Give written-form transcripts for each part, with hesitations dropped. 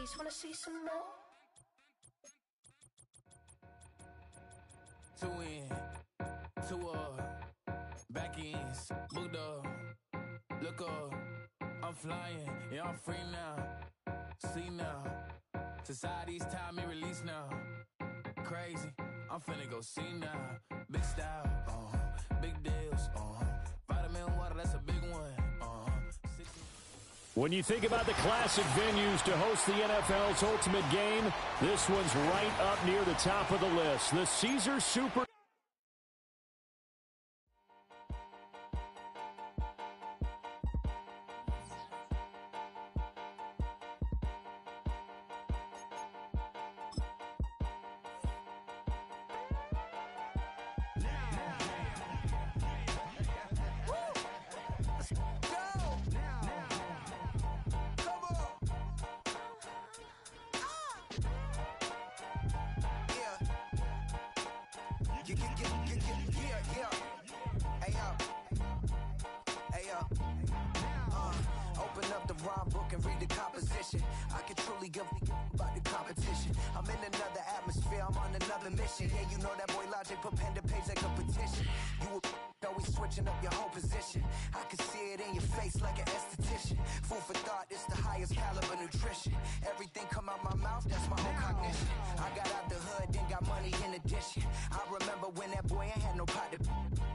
please wanna see some more? Two in, two up, back ends, booked up, look up, I'm flying, yeah, I'm free now, see now, society's time me release now, crazy, I'm finna go see now, big style, big deals, vitamin water, that's a big one, When you think about the classic venues to host the NFL's ultimate game, this one's right up near the top of the list. The Caesars Super. Open up the rhyme book and read the composition. I can truly give about the competition. I'm in another atmosphere, I'm on another mission. Yeah, you know that boy Logic put pen to page like a petition. You always switching up your whole position. I can see it in your face like an esthetician. Food for thought, it's the highest caliber nutrition. Everything come out my mouth, that's my whole cognition. I got out the hood, then got money in addition. I remember when that boy ain't had no pot to.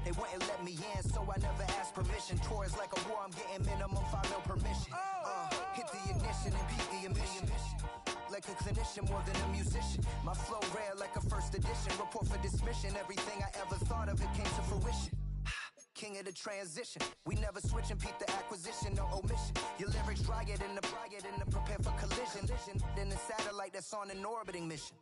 They wouldn't let me in, so I never asked permission. Tours like a war, I'm getting minimum 5 mil permission. Hit the ignition and beat the emission. Like a clinician more than a musician. My flow rare like a first edition. Report for dismission. Everything I ever thought of, it came to fruition. King of the transition. We never switch and peep the acquisition, no omission. Your lyrics dry it in the prepare for collision. Then the satellite that's on an orbiting mission.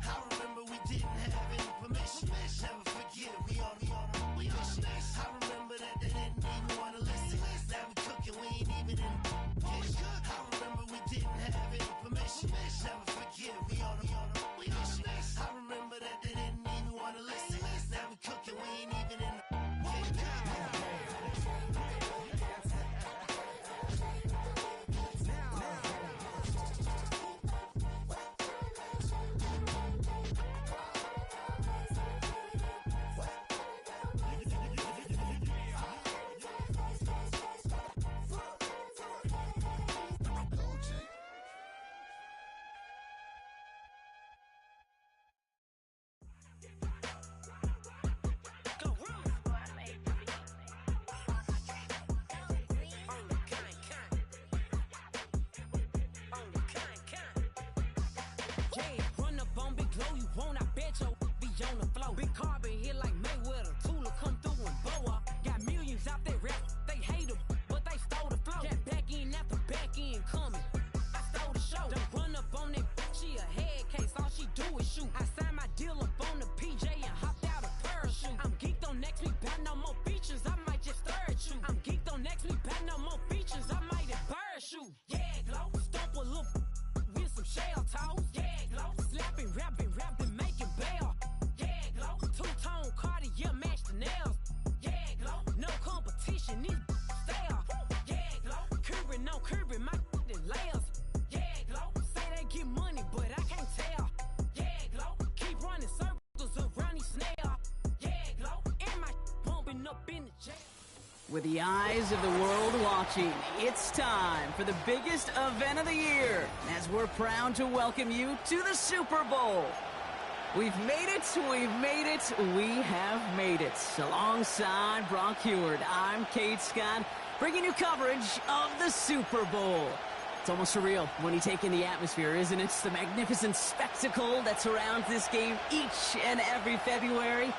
I remember we didn't have any permission. Never forget we on a mission. I remember that they didn't even want to listen. Now we cooking, we ain't even in the kitchen. I remember we didn't have any permission. Never forget we on a mission. I remember that they didn't even want to listen. Now we cooking, we ain't even in the kitchen. With the eyes of the world watching, it's time for the biggest event of the year, as we're proud to welcome you to the Super Bowl. We've made it, we have made it. Alongside Brock Heward, I'm Kate Scott, bringing you coverage of the Super Bowl. It's almost surreal when you take in the atmosphere, isn't it? The magnificent spectacle that surrounds this game each and every February.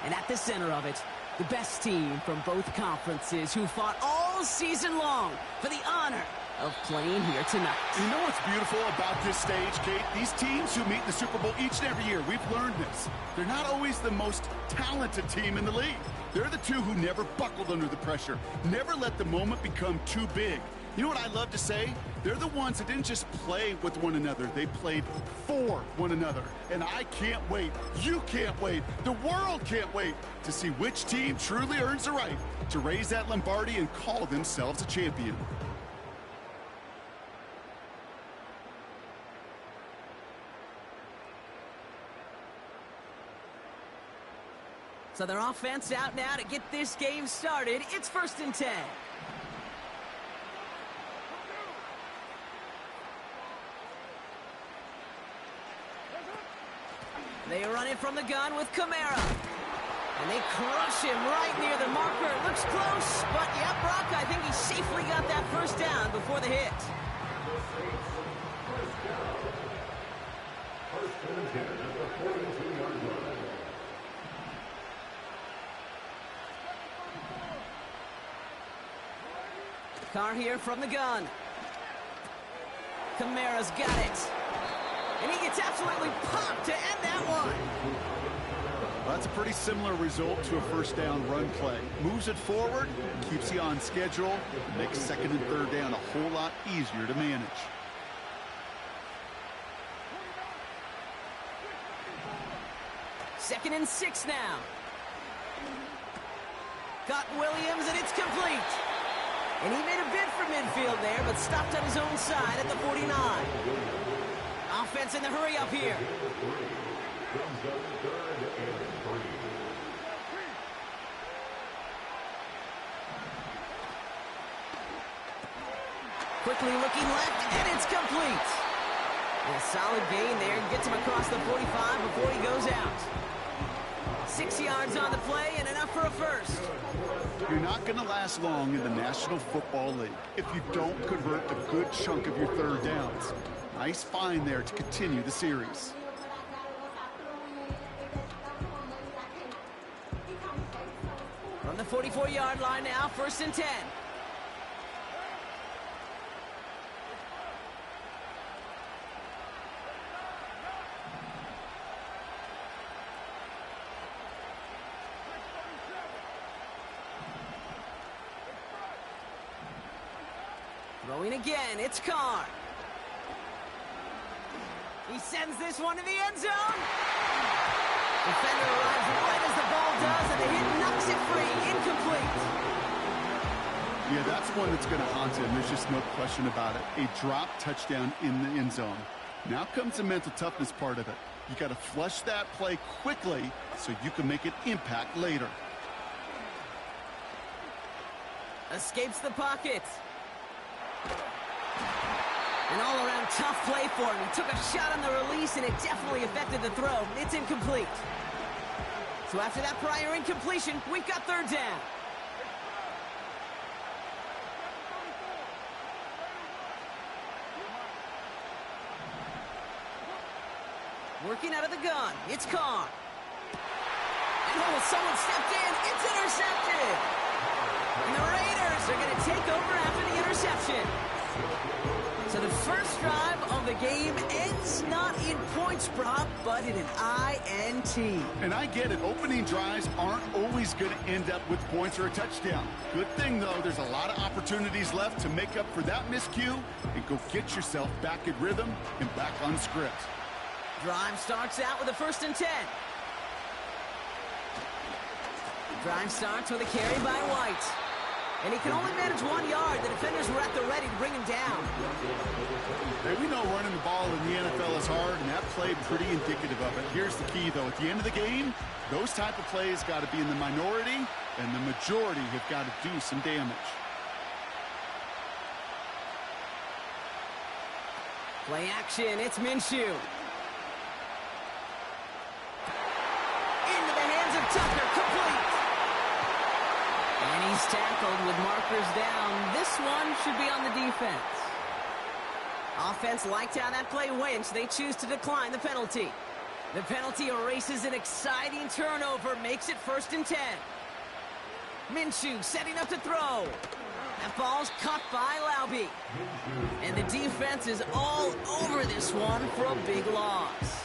And at the center of it, the best team from both conferences who fought all season long for the honor of playing here tonight. You know what's beautiful about this stage, Kate? These teams who meet in the Super Bowl each and every year, we've learned this. They're not always the most talented team in the league. They're the two who never buckled under the pressure, never let the moment become too big. You know what I love to say? They're the ones that didn't just play with one another. They played for one another. And I can't wait. You can't wait. The world can't wait to see which team truly earns the right to raise that Lombardi and call themselves a champion. So their offense out now to get this game started. It's 1st and 10. They run it from the gun with Kamara. And they crush him right near the marker. Looks close, but yeah, Brock, I think he safely got that first down before the hit. Carr here from the gun. Kamara's got it. And he gets absolutely popped to end that one. Well, that's a pretty similar result to a first down run play. Moves it forward, keeps you on schedule, makes 2nd and 3rd down a whole lot easier to manage. Second and 6 now. Got Williams, and it's complete. And he made a bid for midfield there, but stopped on his own side at the 49. Offense in the hurry up here. Quickly looking left, and it's complete. A solid gain there. Gets him across the 45 before he goes out. 6 yards on the play and enough for a first. You're not going to last long in the National Football League if you don't convert a good chunk of your 3rd downs. Nice find there to continue the series. From the 44-yard line now, 1st and 10. Throwing again, it's Carr. He sends this one to the end zone. Defender arrives right as the ball does, and the hit knocks it free. Incomplete. Yeah, that's one that's going to haunt him. There's just no question about it. A drop touchdown in the end zone. Now comes the mental toughness part of it. You got to flush that play quickly so you can make an impact later. Escapes the pocket. An all-around tough play for him. He took a shot on the release, and it definitely affected the throw. It's incomplete. So after that prior incompletion, we've got 3rd down. Working out of the gun, it's Carr. And oh, someone stepped in. It's intercepted. And the Raiders are going to take over after the interception. So the first drive of the game ends not in points, Brock, but in an INT. And I get it. Opening drives aren't always going to end up with points or a touchdown. Good thing, though, there's a lot of opportunities left to make up for that miscue and go get yourself back in rhythm and back on script. Drive starts out with a 1st and 10. Drive starts with a carry by White. And he can only manage 1 yard. The defenders were at the ready to bring him down. Hey, we know running the ball in the NFL is hard, and that play pretty indicative of it. Here's the key, though. At the end of the game, those type of plays got to be in the minority, and the majority have got to do some damage. Play action. It's Minshew. Into the hands of Tucker. Complete. And he's tackled with markers down. This one should be on the defense. Offense liked how that play went, so they choose to decline the penalty. The penalty erases an exciting turnover, makes it 1st and 10. Minshew setting up to throw. That ball's caught by Laube. And the defense is all over this one for a big loss.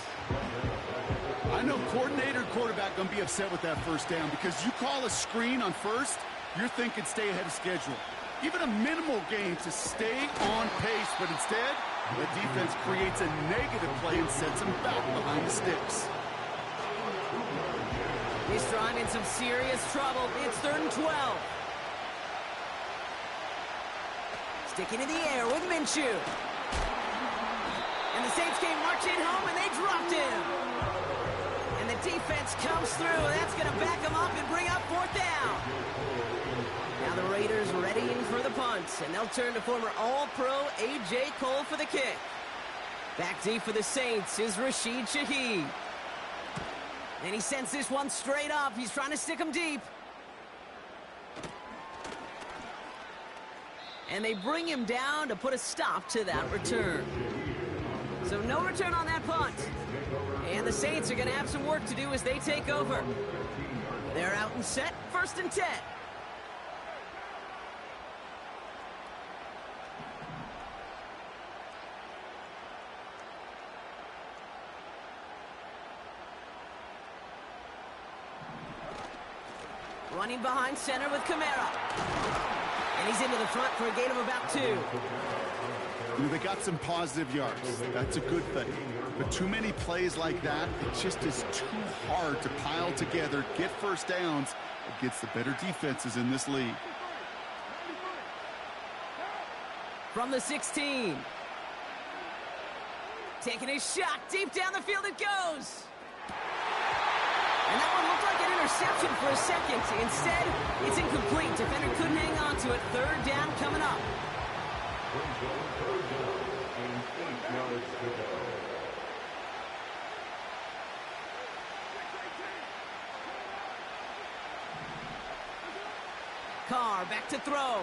I know coordinator and quarterback going to be upset with that first down because you call a screen on first, you're thinking stay ahead of schedule. Even a minimal gain to stay on pace, but instead, the defense creates a negative play and sets them back behind the sticks. He's trying in some serious trouble. It's 3rd and 12. Sticking in the air with Minshew. And the Saints came marching home, and they dropped him. And the defense comes through. That's going to back them up and bring up 4th down. Now the Raiders readying for the punt, and they'll turn to former All-Pro A.J. Cole for the kick. Back deep for the Saints is Rashid Shaheed. And he sends this one straight up. He's trying to stick him deep. And they bring him down to put a stop to that return. So no return on that punt. And the Saints are going to have some work to do as they take over. They're out and set, 1st and 10. Running behind center with Kamara. And he's into the front for a gain of about 2. They got some positive yards. That's a good thing. But too many plays like that, it just is too hard to pile together, get 1st downs against the better defenses in this league. From the 16. Taking a shot. Deep down the field it goes. And that one looked like an interception for a second. Instead, it's incomplete. Defender couldn't hang on to it. 3rd down coming up. Carr back to throw.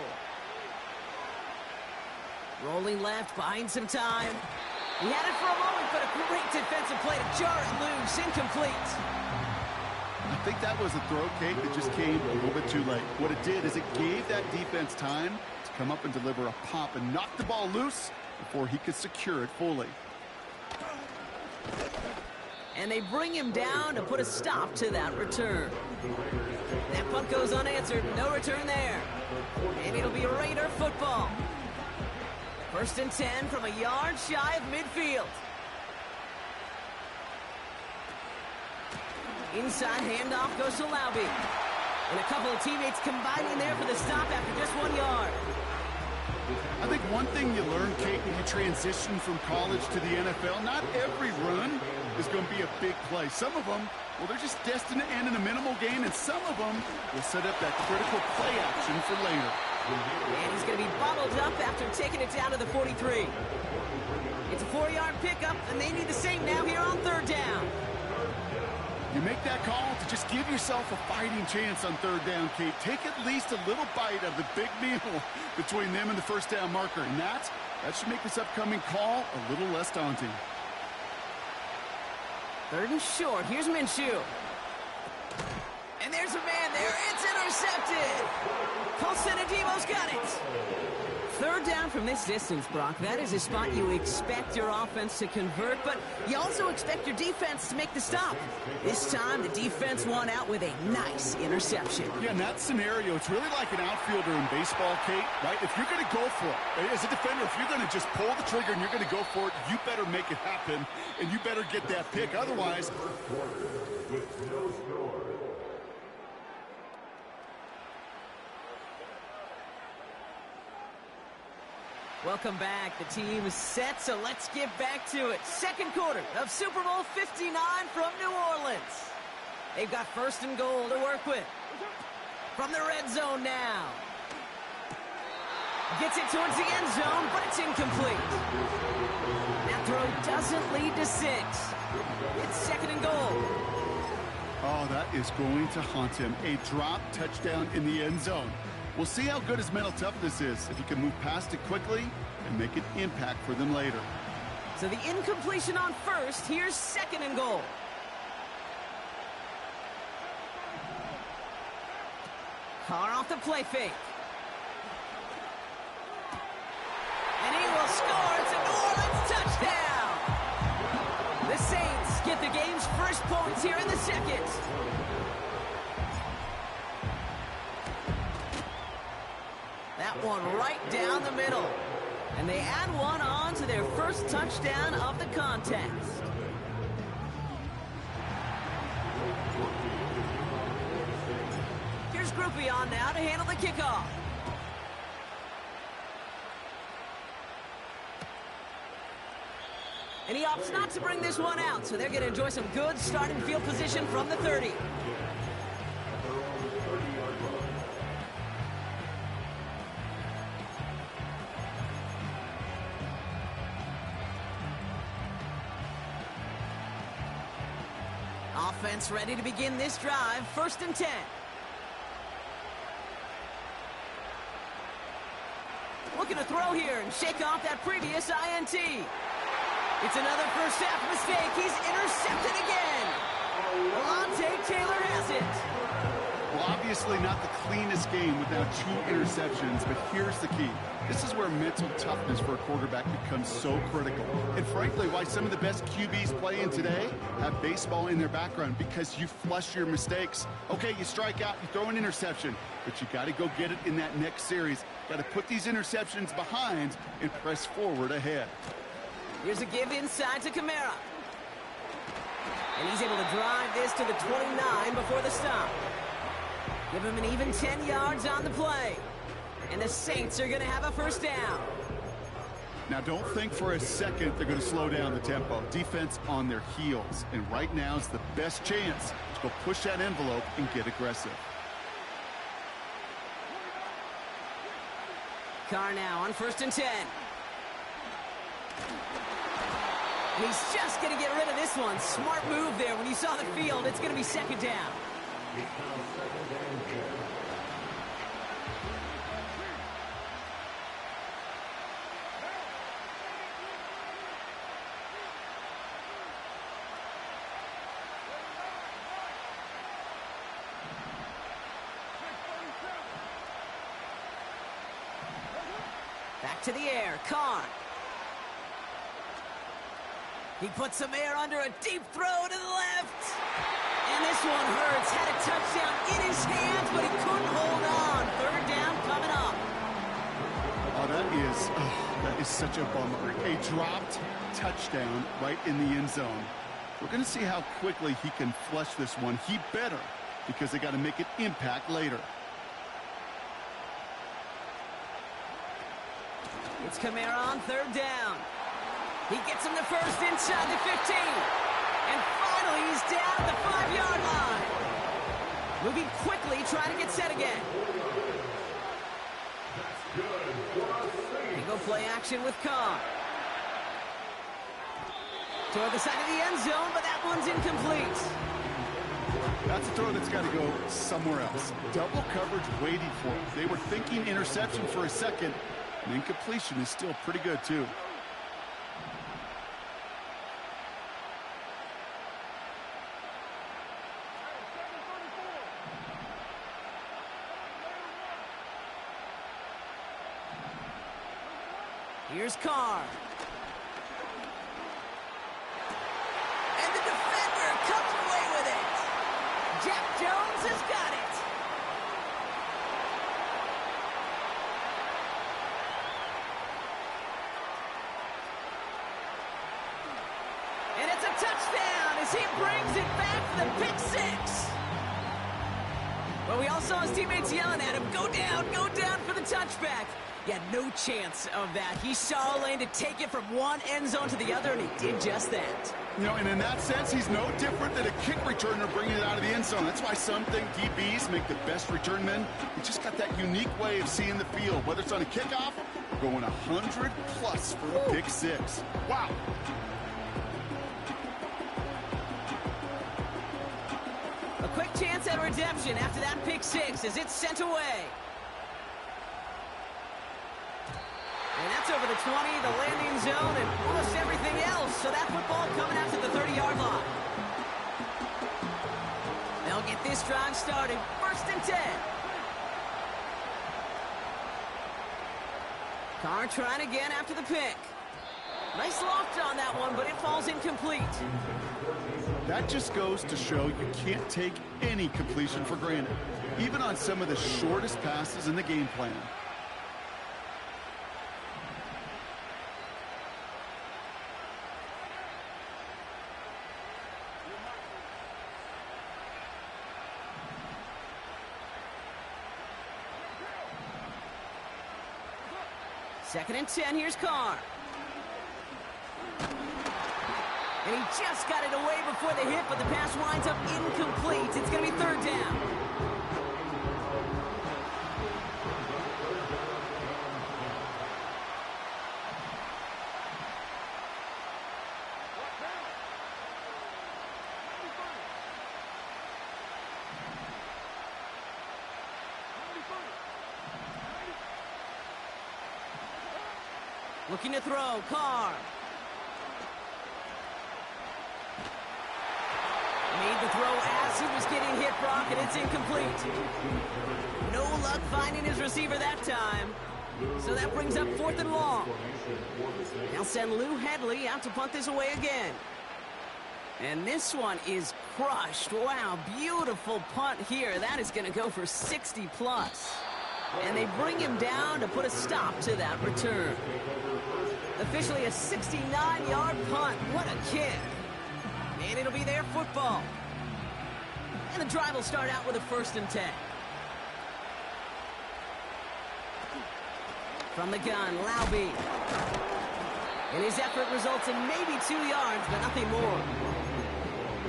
Rolling left, buying some time. He had it for a moment, but a great defensive play to jar it loose. Incomplete. I think that was a throw, Kate, that just came a little bit too late. What it did is it gave that defense time to come up and deliver a pop and knock the ball loose before he could secure it fully. And they bring him down to put a stop to that return. That punt goes unanswered. No return there. And it'll be Raider football. 1st and 10 from a yard shy of midfield. Inside handoff goes to Laube. And a couple of teammates combining there for the stop after just 1 yard. I think one thing you learn, Kate, when you transition from college to the NFL, not every run is going to be a big play. Some of them, well, they're just destined to end in a minimal gain, and some of them will set up that critical play action for later. And he's going to be bottled up after taking it down to the 43. It's a 4-yard pickup, and they need the same now here on 3rd down. You make that call to just give yourself a fighting chance on 3rd down, Kate. Take at least a little bite of the big meal between them and the 1st down marker. And that should make this upcoming call a little less daunting. 3rd and short. Here's Minshew. And there's a man there. It's intercepted. Colson Adebo's got it. 3rd down from this distance, Brock. That is a spot you expect your offense to convert, but you also expect your defense to make the stop. This time, the defense won out with a nice interception. Yeah, in that scenario, it's really like an outfielder in baseball, Kate, right? If you're going to go for it, as a defender, if you're going to just pull the trigger and you're going to go for it, you better make it happen, and you better get that pick. Otherwise... Welcome back. The team is set, so let's get back to it. 2nd quarter of Super Bowl 59 from New Orleans. They've got 1st and goal to work with. From the red zone now. Gets it towards the end zone, but it's incomplete. That throw doesn't lead to 6. It's 2nd and goal. Oh, that is going to haunt him. A drop touchdown in the end zone. We'll see how good his mental toughness is, if he can move past it quickly and make an impact for them later. So the incompletion on 1st, here's 2nd and goal. Carr off the play fake. And he will score. It's a New Orleans touchdown. The Saints get the game's first points here in the 2nd. That one right down the middle. And they add one on to their first touchdown of the contest. Here's Groupie on now to handle the kickoff. And he opts not to bring this one out, so they're going to enjoy some good starting field position from the 30. Offense ready to begin this drive. 1st and 10. Looking to throw here and shake off that previous INT. It's another first half mistake. He's intercepted again. Alontae Taylor has it. Well, obviously not the cleanest game without 2 interceptions, but here's the key. This is where mental toughness for a quarterback becomes so critical. And frankly, why some of the best QBs playing today have baseball in their background, because you flush your mistakes. Okay, you strike out, you throw an interception, but you got to go get it in that next series. Got to put these interceptions behind and press forward ahead. Here's a give inside to Kamara. And he's able to drive this to the 29 before the stop. Give him an even 10 yards on the play. And the Saints are going to have a first down. Now, don't think for a second they're going to slow down the tempo. Defense on their heels. And right now is the best chance to go push that envelope and get aggressive. Carr now on 1st and 10. And he's just going to get rid of this one. Smart move there. When you saw the field, it's going to be 2nd down. Back to the air, Carr. He puts some air under a deep throw to the left. And this one hurts. Had a touchdown in his hands, but he couldn't hold on. 3rd down coming up. Oh, that is such a bummer. A dropped touchdown right in the end zone. We're going to see how quickly he can flush this one. He better, because they got to make an impact later. It's Kamara on 3rd down. He gets him the first inside the 15. And finally, he's down at the 5-yard line. Moving quickly, trying to get set again. They go play action with Carr. Toward the side of the end zone, but that one's incomplete. That's a throw that's got to go somewhere else. Double coverage waiting for it. They were thinking interception for a second. And incompletion is still pretty good, too. Here's Carr. And the defender comes away with it. Jack Jones has got it. And it's a touchdown as he brings it back for the pick 6. Well, we all saw his teammates yelling at him, go down for the touchback. He had no chance of that. He saw a lane to take it from one end zone to the other, and he did just that. You know, and in that sense, he's no different than a kick returner bringing it out of the end zone. That's why some think DBs make the best return men. He just got that unique way of seeing the field, whether it's on a kickoff or going 100+ for the pick 6. Wow. A quick chance at redemption after that pick 6 as it's sent away. And that's over the 20, the landing zone, and almost everything else. So that football coming out to the 30-yard line. They'll get this drive started. 1st and 10. Carr trying again after the pick. Nice loft on that one, but it falls incomplete. That just goes to show you can't take any completion for granted, even on some of the shortest passes in the game plan. Second and 10, here's Carr. And he just got it away before the hit, but the pass winds up incomplete. It's going to be third down. Looking to throw, Carr. Made the throw as he was getting hit, Brock, and it's incomplete. No luck finding his receiver that time. So that brings up 4th and long. They'll send Lou Headley out to punt this away again. And this one is crushed. Wow, beautiful punt here. That is going to go for 60 plus. And they bring him down to put a stop to that return. Officially a 69-yard punt. What a kick. And it'll be their football. And the drive will start out with a 1st and 10. From the gun, Laube. And his effort results in maybe 2 yards, but nothing more.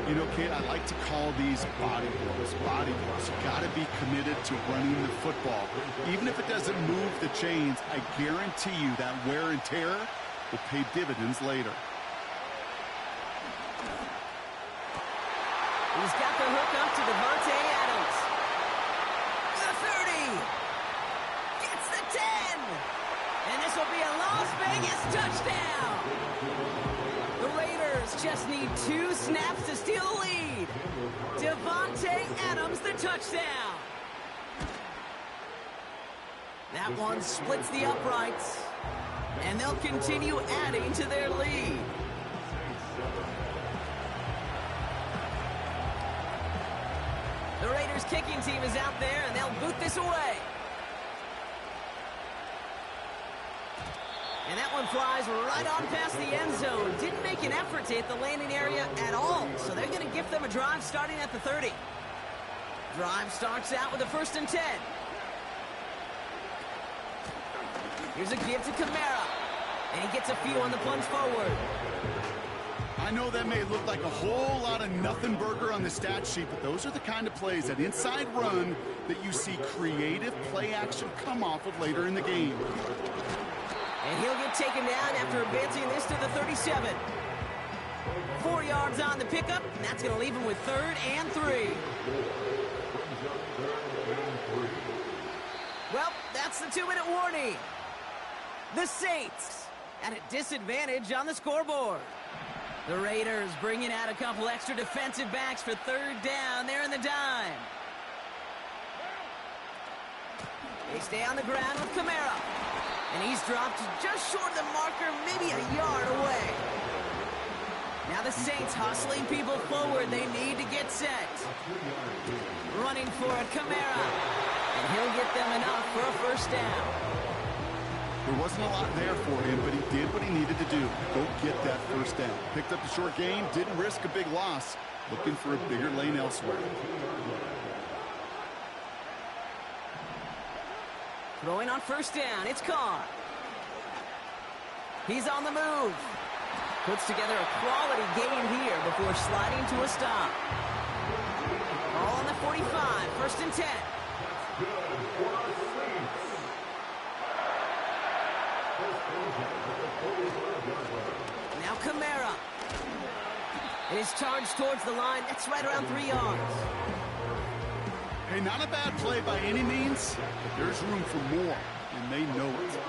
You know, Kate, I like to call these body blows. Body blows. You got to be committed to running the football. Even if it doesn't move the chains, I guarantee you that wear and tear will pay dividends later. He's got the hook up to Devontae Adams. The 30. Gets the 10. And this will be a Las Vegas touchdown. The Raiders just need 2 snaps to steal the lead. Devontae Adams, the touchdown. That one splits the uprights. And they'll continue adding to their lead. The Raiders kicking team is out there, and they'll boot this away. And that one flies right on past the end zone. Didn't make an effort to hit the landing area at all. So they're going to gift them a drive starting at the 30. Drive starts out with a 1st and 10. Here's a give to Kamara. And he gets a few on the plunge forward. I know that may look like a whole lot of nothing burger on the stat sheet, but those are the kind of plays, that inside run, that you see creative play action come off of later in the game. And he'll get taken down after advancing this to the 37. 4 yards on the pickup, and that's going to leave him with 3rd and 3. Well, that's the 2-minute warning. The Saints at a disadvantage on the scoreboard. The Raiders bringing out a couple extra defensive backs for 3rd down. They're in the dime. They stay on the ground with Kamara. And he's dropped just short of the marker, maybe a yard away. Now the Saints hustling people forward. They need to get set. Running for it, Kamara. And he'll get them enough for a 1st down. There wasn't a lot there for him, but he did what he needed to do. Go get that 1st down. Picked up the short gain, didn't risk a big loss. Looking for a bigger lane elsewhere. Throwing on 1st down, it's Carr. He's on the move. Puts together a quality gain here before sliding to a stop. All on the 45, 1st and 10. Now Kamara. And his charge towards the line. That's right around 3 yards. Hey, not a bad play by any means, but there's room for more, and they know it.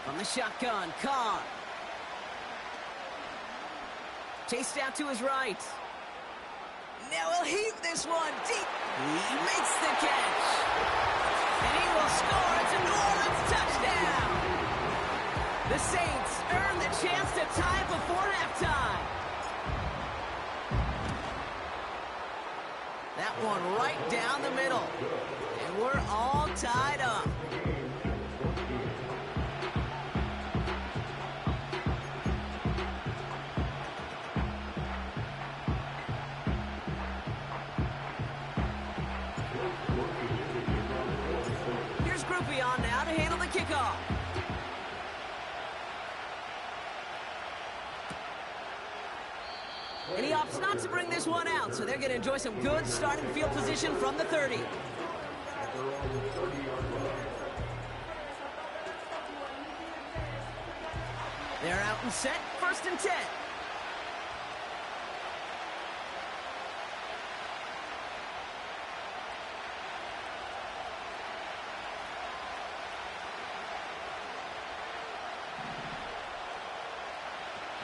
From the shotgun, Carr. Chased out to his right. Now he'll heave this one deep. He makes the catch. And he will score. It's a New Orleans touchdown. The Saints earn the chance to tie before halftime. That one right down the middle. And we're all tied up. this one out, so they're going to enjoy some good starting field position from the 30. They're out and set, 1st and 10.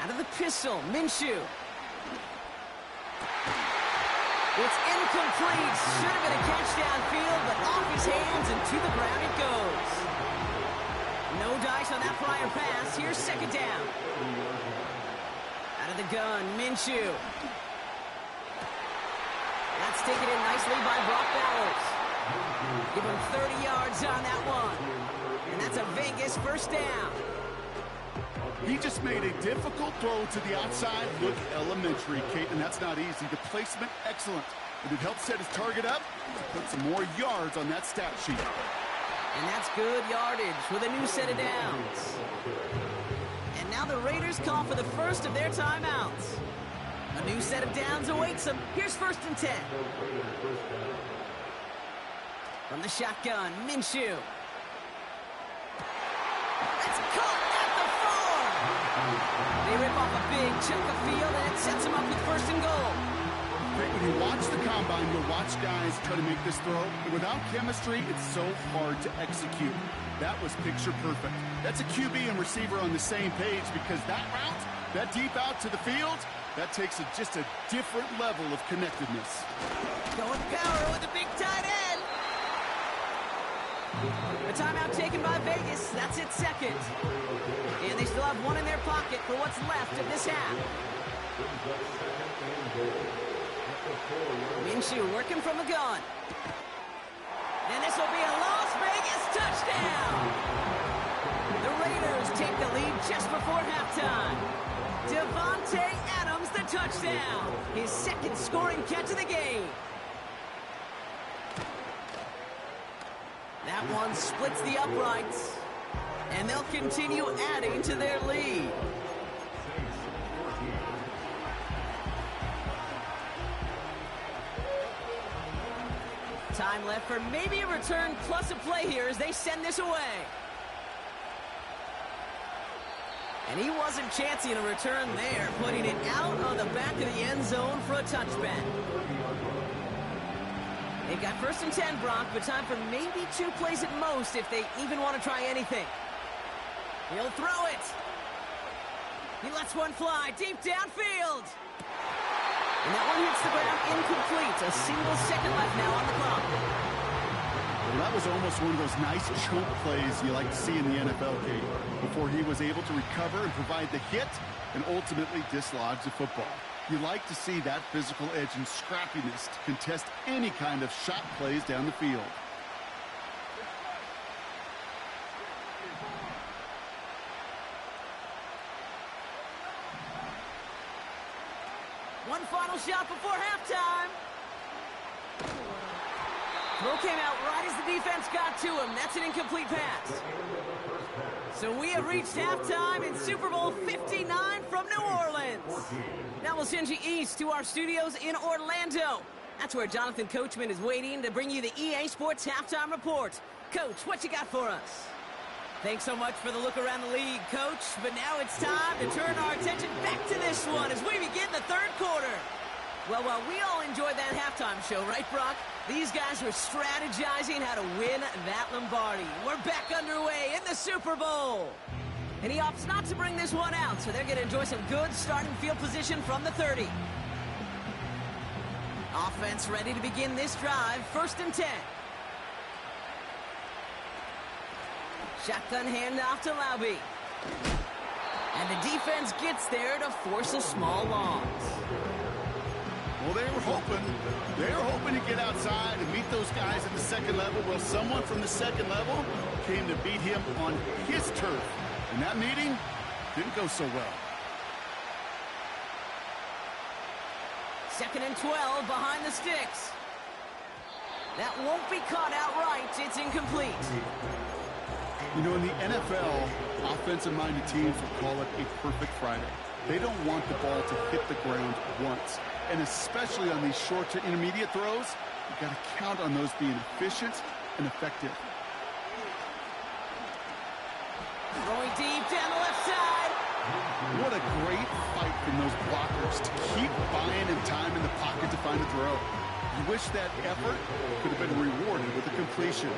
Out of the pistol, Minshew. It's incomplete. Should have been a catch downfield, but off his hands and to the ground it goes. No dice on that prior pass. Here's 2nd down. Out of the gun, Minshew. That's taken in nicely by Brock Bowers. Give him 30 yards on that one. And that's a Vegas 1st down. He just made a difficult throw to the outside. Look elementary, Kate, and that's not easy. The placement, excellent. And it helped set his target up to put some more yards on that stat sheet. And that's good yardage with a new set of downs. And now the Raiders call for the first of their timeouts. A new set of downs awaits them. Here's 1st and 10. From the shotgun, Minshew. That's caught at the 4. They rip off a big chunk of field, and it sets them up with 1st and goal. When you watch the combine, you'll watch guys try to make this throw. And without chemistry, it's so hard to execute. That was picture perfect. That's a QB and receiver on the same page, because that route, that deep out to the field, that takes just a different level of connectedness. Going power with the big tight end. A timeout taken by Vegas. That's its 2nd. And they still have one in their pocket for what's left of this half. Minshew working from the gun. And this will be a Las Vegas touchdown. The Raiders take the lead just before halftime. Devontae Adams the touchdown. His 2nd scoring catch of the game. That one splits the uprights. And they'll continue adding to their lead. Time left for maybe a return plus a play here as they send this away. And he wasn't chancing a return there, putting it out of the back of the end zone for a touchback. They've got 1st and 10, Brock, but time for maybe 2 plays at most if they even want to try anything. He'll throw it. He lets one fly deep downfield. And that one hits the ground incomplete. A single second left now on the clock. Well, that was almost one of those nice choke plays you like to see in the NFL, Kate, before he was able to recover and provide the hit and ultimately dislodge the football. You like to see that physical edge and scrappiness to contest any kind of shot plays down the field. One final shot before halftime. Throw came out right as the defense got to him. That's an incomplete pass. So we have reached halftime in Super Bowl 59 from New Orleans. Now we'll send you east to our studios in Orlando. That's where Jonathan Coachman is waiting to bring you the EA Sports Halftime Report. Coach, what you got for us? Thanks so much for the look around the league, Coach. But now it's time to turn our attention back to this one as we begin the 3rd quarter. Well, while we all enjoyed that halftime show, right, Brock? These guys were strategizing how to win that Lombardi. We're back underway in the Super Bowl. And he opts not to bring this one out, so they're going to enjoy some good starting field position from the 30. Offense ready to begin this drive. 1st and 10. Shotgun handoff to Laube. And the defense gets there to force a small loss. Well, they were hoping to get outside and meet those guys at the 2nd level. Well, someone from the 2nd level came to beat him on his turf. And that meeting didn't go so well. 2nd and 12 behind the sticks. That won't be caught outright. It's incomplete. You know, in the NFL, offensive-minded teams will call it a perfect Friday. They don't want the ball to hit the ground once. and especially on these short to intermediate throws, you've got to count on those being efficient and effective. Throwing deep down the left side. What a great fight from those blockers to keep buying him time in the pocket to find a throw. You wish that effort could have been rewarded with a completion.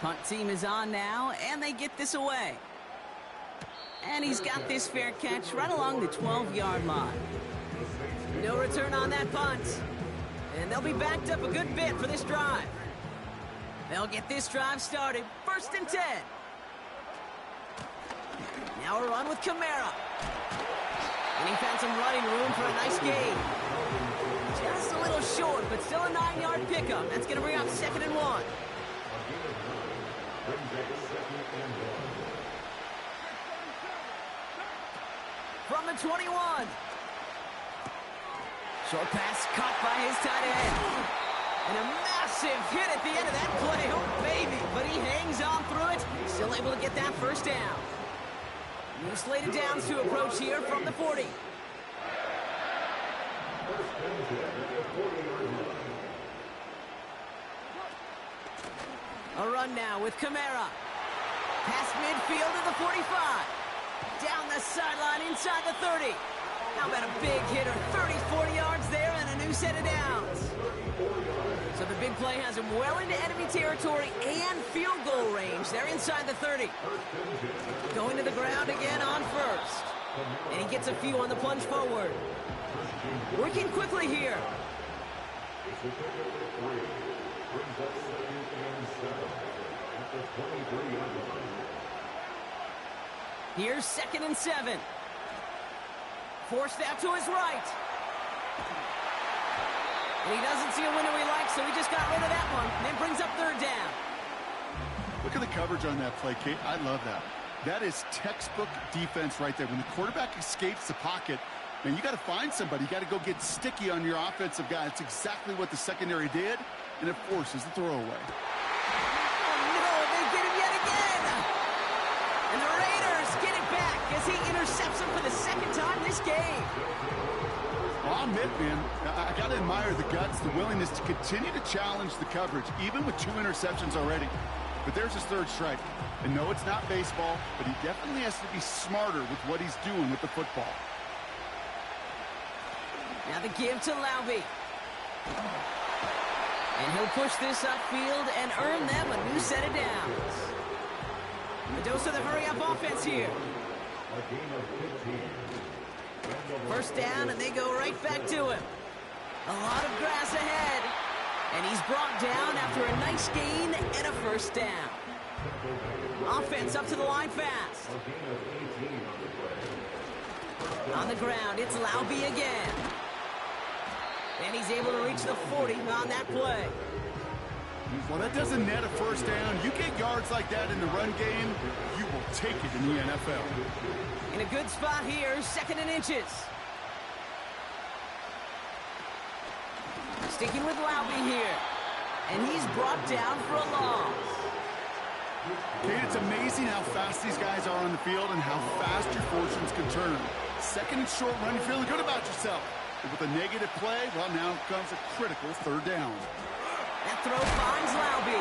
Punt team is on now, and they get this away. And he's got this fair catch right along the 12-yard line. No return on that punt. And they'll be backed up a good bit for this drive. They'll get this drive started. 1st and 10. Now a run with Kamara. And he found some running room for a nice gain. Just a little short, but still a 9-yard pickup. That's going to bring up 2nd and 1. From the 21. Short pass caught by his tight end. And a massive hit at the end of that play. Oh, baby. But he hangs on through it. Still able to get that 1st down. New slated downs to approach here from the 40. A run now with Kamara. Past midfield to the 45. Down the sideline inside the 30. How about a big hitter? 30, 40 yards there and a new set of downs. So the big play has him well into enemy territory and field goal range. They're inside the 30. Going to the ground again on 1st. And he gets a few on the plunge forward. Working quickly here. Here's 2nd and 7. Forced out to his right. And he doesn't see a window he likes, so he just got rid of that one. And then brings up 3rd down. Look at the coverage on that play, Kate. I love that. That is textbook defense right there. When the quarterback escapes the pocket, man, you got to find somebody. You got to go get sticky on your offensive guy. It's exactly what the secondary did, and it forces the throwaway. Oh, no, they get him yet again. And the Raiders get it back as he intercepts him for the 2nd time this game. Well, I'll admit, man, I got to admire the guts, the willingness to continue to challenge the coverage, even with 2 interceptions already. But there's his 3rd strike. And no, it's not baseball, but he definitely has to be smarter with what he's doing with the football. Now the give to Laube. And he'll push this upfield and earn them a new set of downs. The dose of the hurry-up offense here. 1st down, and they go right back to him. A lot of grass ahead. And he's brought down after a nice gain and a 1st down. Offense up to the line fast. On the ground, it's Laube again. And he's able to reach the 40 on that play. Well, that doesn't net a 1st down. You get yards like that in the run game, you will take it in the NFL. In a good spot here, 2nd and inches. Sticking with Laube here. And he's brought down for a loss. Kate, it's amazing how fast these guys are on the field and how fast your fortunes can turn. 2nd and short run, you're feeling good about yourself. But with a negative play, well, now comes a critical 3rd down. That throw finds Laube.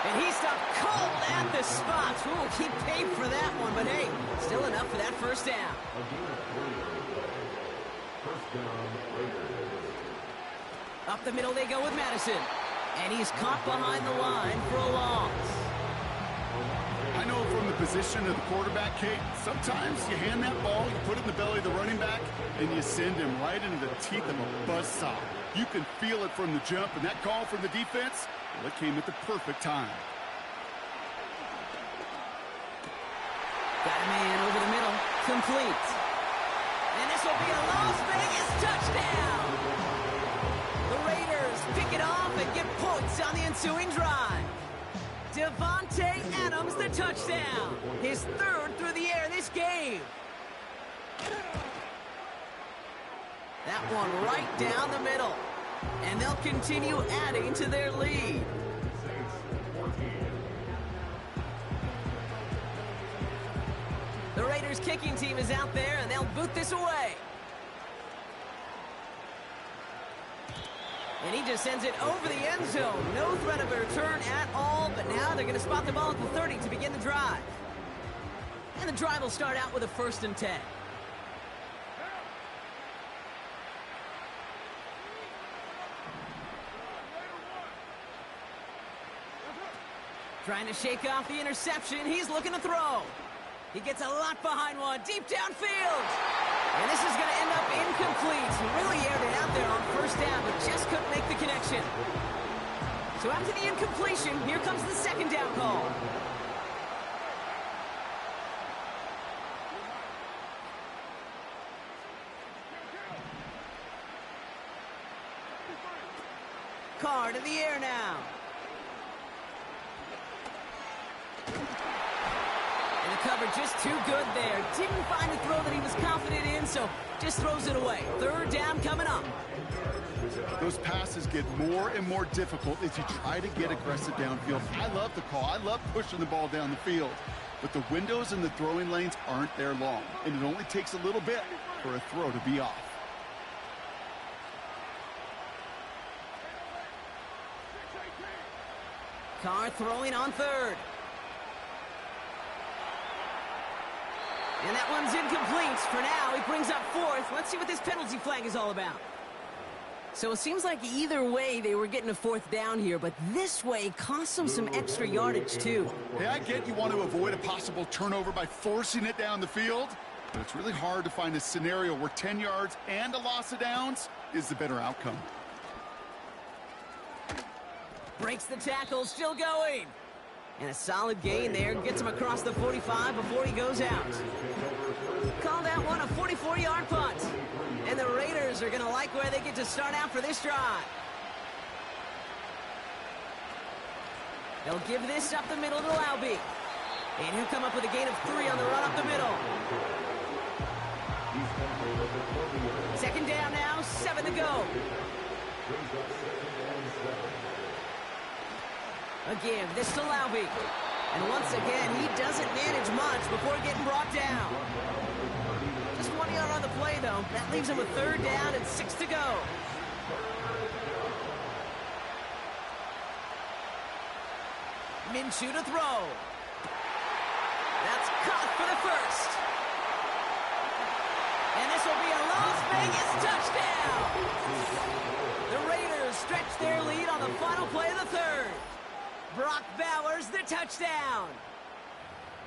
And he stopped cold at the spot. Ooh, he paid for that one, but hey, still enough for that 1st down. Up the middle they go with Madison. And he's caught behind the line for a loss. I know from the position of the quarterback, Kate, sometimes you hand that ball, you put it in the belly of the running back, and you send him right into the teeth of a buzzsaw. You can feel it from the jump, and that call from the defense, well, it came at the perfect time. Got a man over the middle, complete. And this will be a Las Vegas touchdown. The Raiders pick it off and get points on the ensuing drive. Devontae Adams, the touchdown. His 3rd through the air this game. That one right down the middle. And they'll continue adding to their lead. Raiders kicking team is out there, and they'll boot this away. And he just sends it over the end zone. No threat of a return at all, but now they're going to spot the ball at the 30 to begin the drive. And the drive will start out with a 1st and 10. Trying to shake off the interception. He's looking to throw. He gets a lot behind one, deep downfield. And this is going to end up incomplete. He really aired it out there on 1st down, but just couldn't make the connection. So after the incompletion, here comes the 2nd down call. Carr to the air now. And the cover just too good there. Didn't find a throw that he was confident in, so just throws it away. 3rd down coming up. Those passes get more and more difficult as you try to get aggressive downfield. I love the call. I love pushing the ball down the field. But the windows in the throwing lanes aren't there long, and it only takes a little bit for a throw to be off. Carr throwing on 3rd. And that one's incomplete. For now, he brings up 4th. Let's see what this penalty flag is all about. So it seems like either way they were getting a 4th down here, but this way cost them some extra yardage too. Hey, I get you want to avoid a possible turnover by forcing it down the field, but it's really hard to find a scenario where 10 yards and a loss of downs is the better outcome. Breaks the tackle, still going. And a solid gain there, gets him across the 45 before he goes out. Call that one a 44-yard punt. And the Raiders are going to like where they get to start out for this drive. They'll give this up the middle to Laube. And he'll come up with a gain of 3 on the run up the middle. 2nd down now, 7 to go. A give, this to Laube. And once again, he doesn't manage much before getting brought down. Just 1 yard on the play, though. That leaves him with 3rd down and 6 to go. Minshew to throw. That's caught for the 1st. And this will be a Las Vegas touchdown. The Raiders stretch their lead on the final play of the 3rd. Brock Bowers, the touchdown.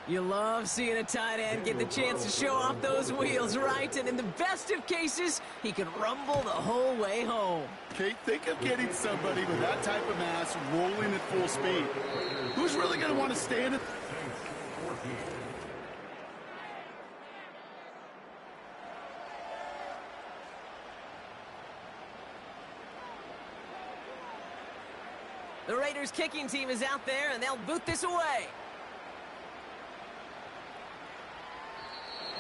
You love seeing a tight end get the chance to show off those wheels, right? And in the best of cases, he can rumble the whole way home. Kate, think of getting somebody with that type of mass rolling at full speed. Who's really going to want to stand it? The Raiders kicking team is out there, and they'll boot this away.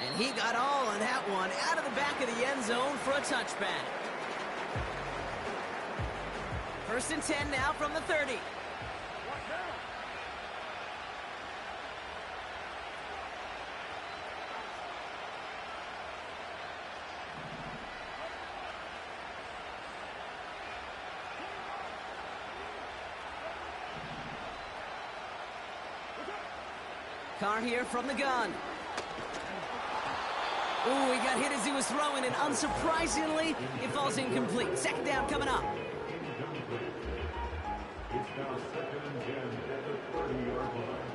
And he got all on that one out of the back of the end zone for a touchback. 1st and 10 now from the 30. Carr here from the gun. Ooh, he got hit as he was throwing, and unsurprisingly, it falls incomplete. 2nd down coming up. It's now 2nd and 10 at the 30-yard line.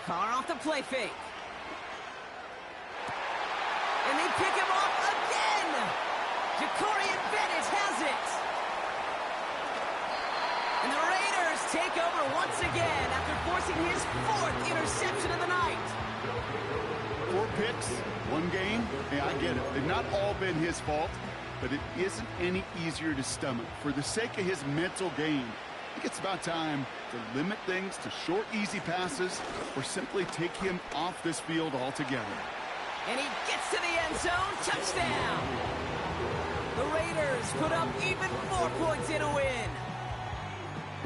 Carr off the play fake. And they pick him off again. Jacorian Bennett has it. And the Raiders take over once again after forcing his 4th interception of the night. 4 picks, 1 game. Hey, I get it. They've not all been his fault, but it isn't any easier to stomach. For the sake of his mental game, I think it's about time to limit things to short, easy passes or simply take him off this field altogether. And he gets to the end zone. Touchdown! The Raiders put up even more points in a win.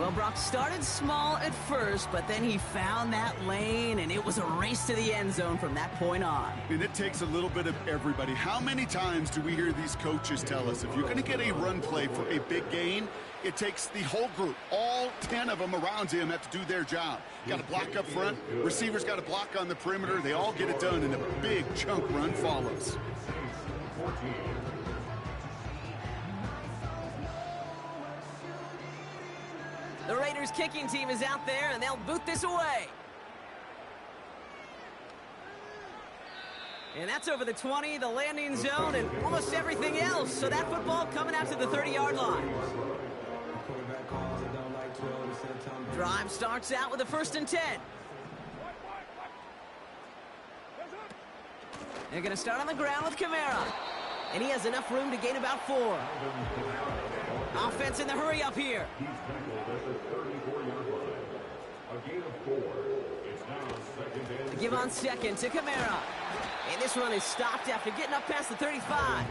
Well, Brock started small at first, but then he found that lane, and it was a race to the end zone from that point on. And it takes a little bit of everybody. How many times do we hear these coaches tell us, if you're going to get a run play for a big gain, it takes the whole group, all 10 of them around him have to do their job. Got to block up front, receivers got to block on the perimeter. They all get it done, and a big chunk run follows. The Raiders kicking team is out there, and they'll boot this away. And that's over the 20, the landing zone, and almost everything else. So that football coming out to the 30-yard line. Drive starts out with a 1st and 10. They're going to start on the ground with Kamara. And he has enough room to gain about 4. Offense in the hurry up here. He's tackled at the 34-yard line. A gain of 4. It's now 2nd and Give on 2nd to Kamara. And this run is stopped after getting up past the 35.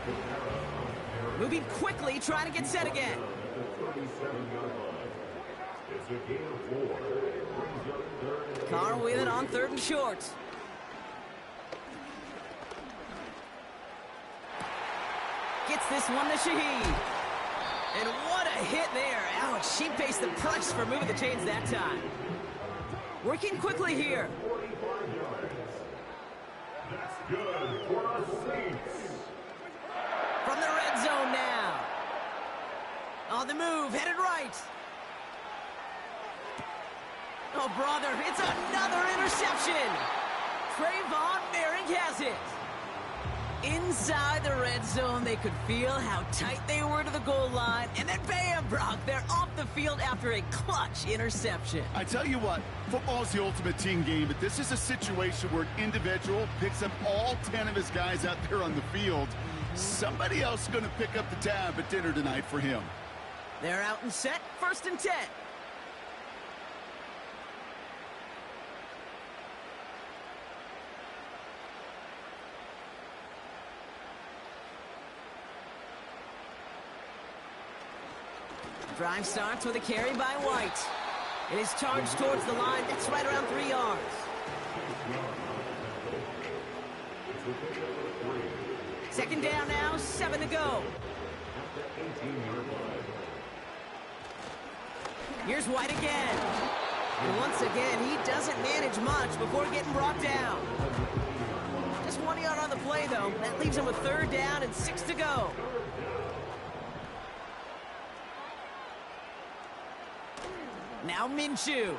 Moving quickly, trying to get set again. at the 37-yard line. It's a gain of 4. Brings up 3rd and Carr with it on 3rd and short. Gets this one to Shaheed. And what a hit there. Ouch, she faced the price for moving the chains that time. Working quickly here. 45 yards. That's good for our Saints. From the red zone now. On the move, headed right. Oh, brother, it's another interception. Trayvon Merrick has it. Inside the red zone, they could feel how tight they were to the goal line. And then bam, Brock, they're off the field after a clutch interception. I tell you what, football is the ultimate team game, but this is a situation where an individual picks up all 10 of his guys out there on the field. Somebody else is going to pick up the tab at dinner tonight for him. They're out and set, 1st and 10. Drive starts with a carry by White. It is charged towards the line. That's right around 3 yards. Second down now, 7 to go. Here's White again. And once again, he doesn't manage much before getting brought down. Just 1 yard on the play, though. That leaves him with 3rd down and 6 to go. Now Minshew.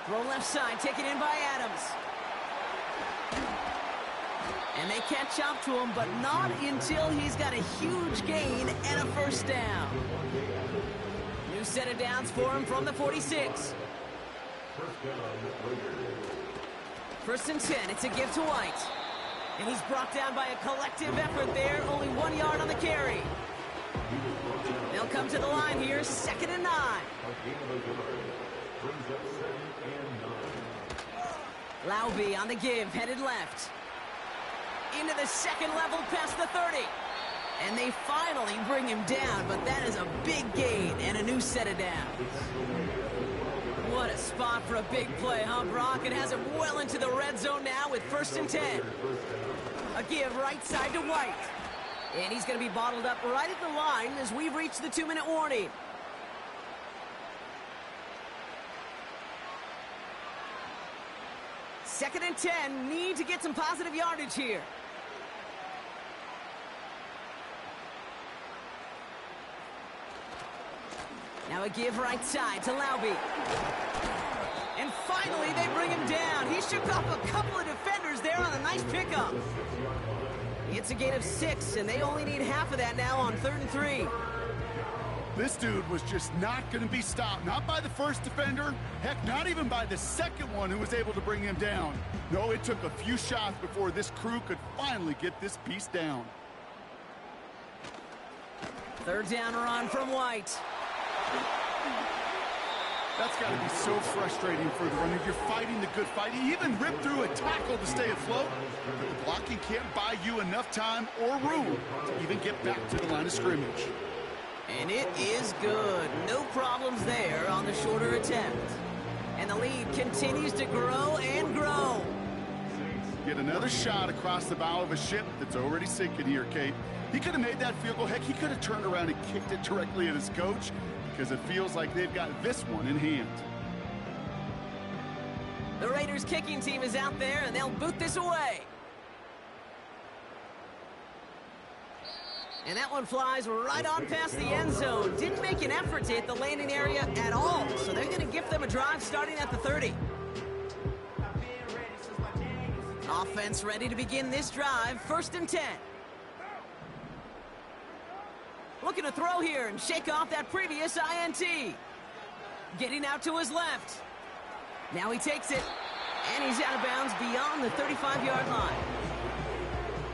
Throw left side, taken in by Adams. And they catch up to him, but not until he's got a huge gain and a 1st down. New set of downs for him from the 46. 1st and 10, it's a give to White. And he's brought down by a collective effort there, only 1 yard on the carry. They'll come to the line here, 2nd and 9. Laube on the give, headed left. Into the 2nd level, past the 30. And they finally bring him down, but that is a big gain and a new set of downs. What a spot for a big play, huh, Brock? It has him well into the red zone now with 1st and 10. A give right side to White. And he's going to be bottled up right at the line as we've reached the 2-minute warning. Second and 10, need to get some positive yardage here. Now a give right side to Laube. And finally they bring him down. He shook off a couple of defenders there on a nice pickup. It's a gain of 6, and they only need half of that now on 3rd and 3. This dude was just not going to be stopped. Not by the first defender. Heck, not even by the second one who was able to bring him down. No, it took a few shots before this crew could finally get this piece down. 3rd down run from White. That's got to be so frustrating for the runner. You're fighting the good fight. He even ripped through a tackle to stay afloat. But the blocking can't buy you enough time or room to even get back to the line of scrimmage. And it is good. problems there on the shorter attempt. And the lead continues to grow and grow. Get another shot across the bow of a ship that's already sinking here, Kate. He could have made that field goal. Heck, he could have turned around and kicked it directly at his coach because it feels like they've got this one in hand. The Raiders kicking team is out there, and they'll boot this away. And that one flies right on past the end zone. Didn't make an effort to hit the landing area at all, so they're going to gift them a drive starting at the 30. Offense ready to begin this drive, 1st and 10. Looking to throw here and shake off that previous INT. Getting out to his left. Now he takes it, and he's out of bounds beyond the 35-yard line.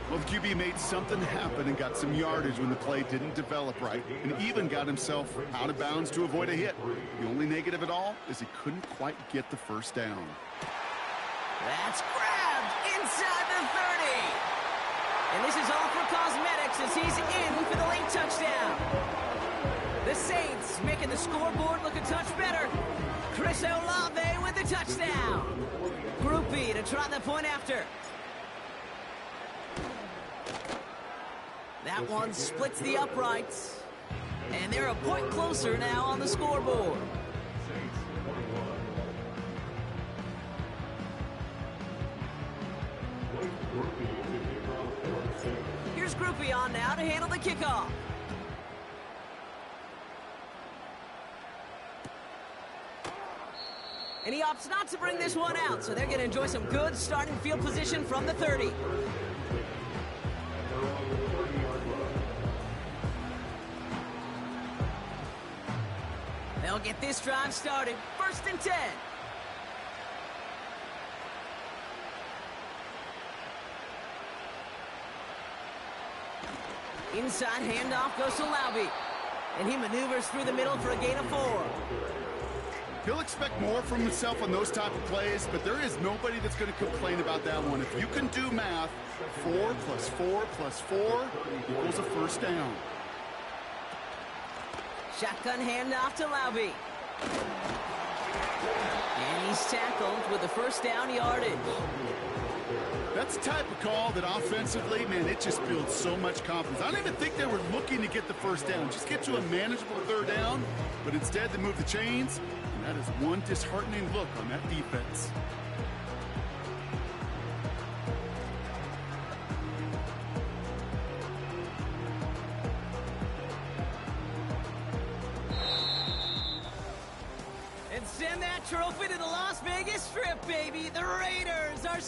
Well, the QB made something happen and got some yardage when the play didn't develop right, and even got himself out of bounds to avoid a hit. The only negative at all is he couldn't quite get the first down. That's grabbed inside the 30. And this is all for cosmetics as he's in for the late touchdown. The Saints making the scoreboard look a touch better. Chris Olave with the touchdown. Groupie to try the point after. That one splits the uprights. And they're a point closer now on the scoreboard. Here's Groupie on now to handle the kickoff. And he opts not to bring this one out, so they're going to enjoy some good starting field position from the 30. They'll get this drive started, 1st and 10. Inside handoff goes to Laube. And he maneuvers through the middle for a gain of 4. He'll expect more from himself on those type of plays, but there is nobody that's going to complain about that one. If you can do math, 4 plus 4 plus 4 equals a first down. Shotgun handoff to Laube. And he's tackled with the first down yardage. That's the type of call that offensively, man, it just builds so much confidence. I don't even think they were looking to get the first down. Just get to a manageable 3rd down, but instead they move the chains, and that is one disheartening look on that defense. And send that trophy to the Las Vegas Strip, baby. The Raiders are